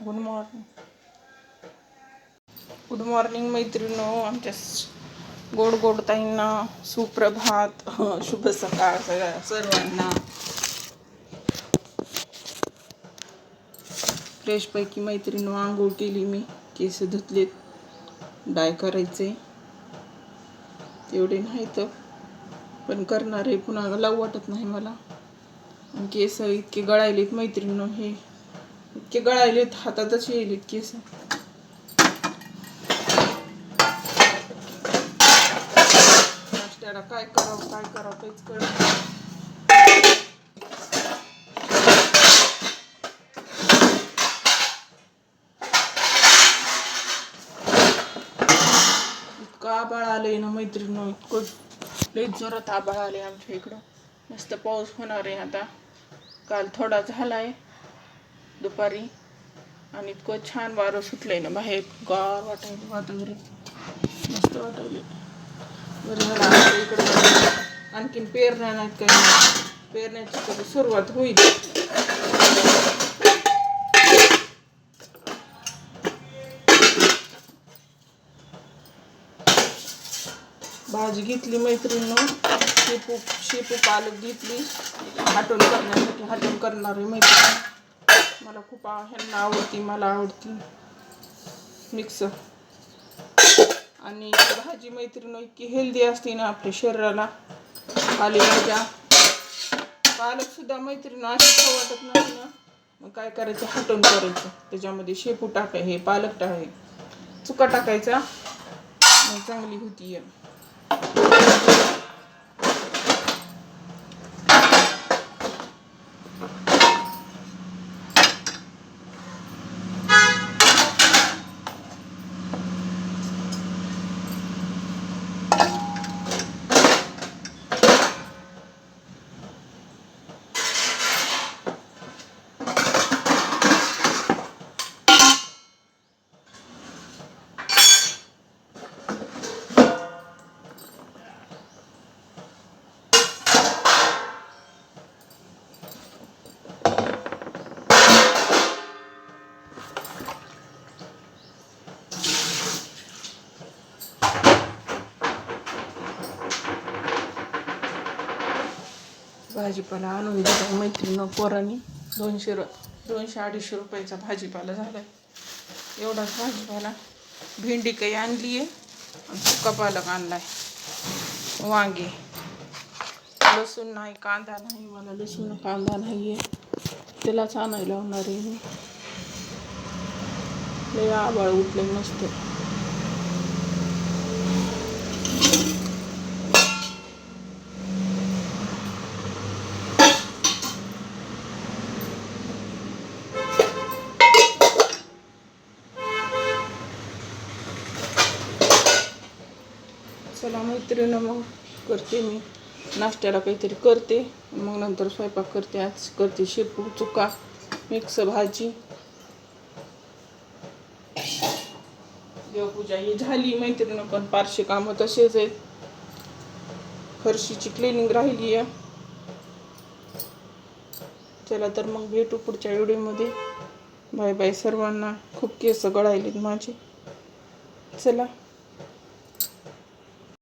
Good morning मैत्रिणींनो, आमच्या गोड गोड ताईंना सुप्रभात, शुभ सकाळ सगळ्या सर्वांना. फ्रेशपैकी मैत्रिणींनो आंघोळ केली मी, केस धुतलेत, डाय करायचे तेवढे नाही तर पण करणार आहे, पुन्हा लावू वाटत नाही मला. केस इतके गळायलेत मैत्रिणींनो, हे इतके गळायलेत हातातच येईलेत केस. नाश्त्याला काय करावं तेच कळत. इतकं आभाळ आलंय ना मैत्रिणींनो, इतकं लई जोरात आभाळ आले आमच्या इकडं. मस्त पाऊस होणार आहे आता. काल थोडा झालाय दुपारी आणि इतकं छान वारं सुटलंय ना बाहेर, गार वाटायला, वातावरण मस्त वाटायले. बरं झालं आमच्या इकडं आणखीन पेरण्या नाहीत, काही पेरण्याची कधी सुरुवात होईल. भाजी घेतली मैत्रिणींनो, शेपू पालक घेतली, हाटून करण्यासाठी. हाटून करणार आहे मैत्रिणी, मला खूप ह्यांना आवडती, मला आवडती मिक्स. आणि भाजी मैत्रिणी इतकी हेल्दी असते ना आपल्या शरीराला. पालेभाज्या, पालक सुद्धा मैत्रिणी अशी खाऊ वाटत नाही ना, मग काय करायचं, हाटून करायचं. त्याच्यामध्ये शेपू हे पालक चुका टाकायचा, मग चांगली होती. भाजीपाला आणून दिला मैत्रिणी पोरांनी. 200-250 रुपयाचा भाजीपाला झालाय. एवढाच भाजीपाला. भेंडी काही आणली आहे आणि सुका पालक आणलाय, वांगे, लसूण नाही, कांदा नाही. मला लसूण कांदा नाही आहे, त्यालाच आणायला होणार आहे मी. लय आभाळ उठले मस्त. चला मैत्रिणी, मग करते मी नाश्त्याला काहीतरी करते, मग नंतर स्वयंपाक करते. आज करते शेपू चुका मिक्स भाजी. देवपूजा ही झाली मैत्रिणी, पण पारशी कामं तसेच आहेत. फरशीची क्लिनिंग राहिली आहे. चला तर मग भेटू पुढच्या व्हिडिओमध्ये. बाय बाय सर्वांना. खूप केस गळायलेत माझे. चला.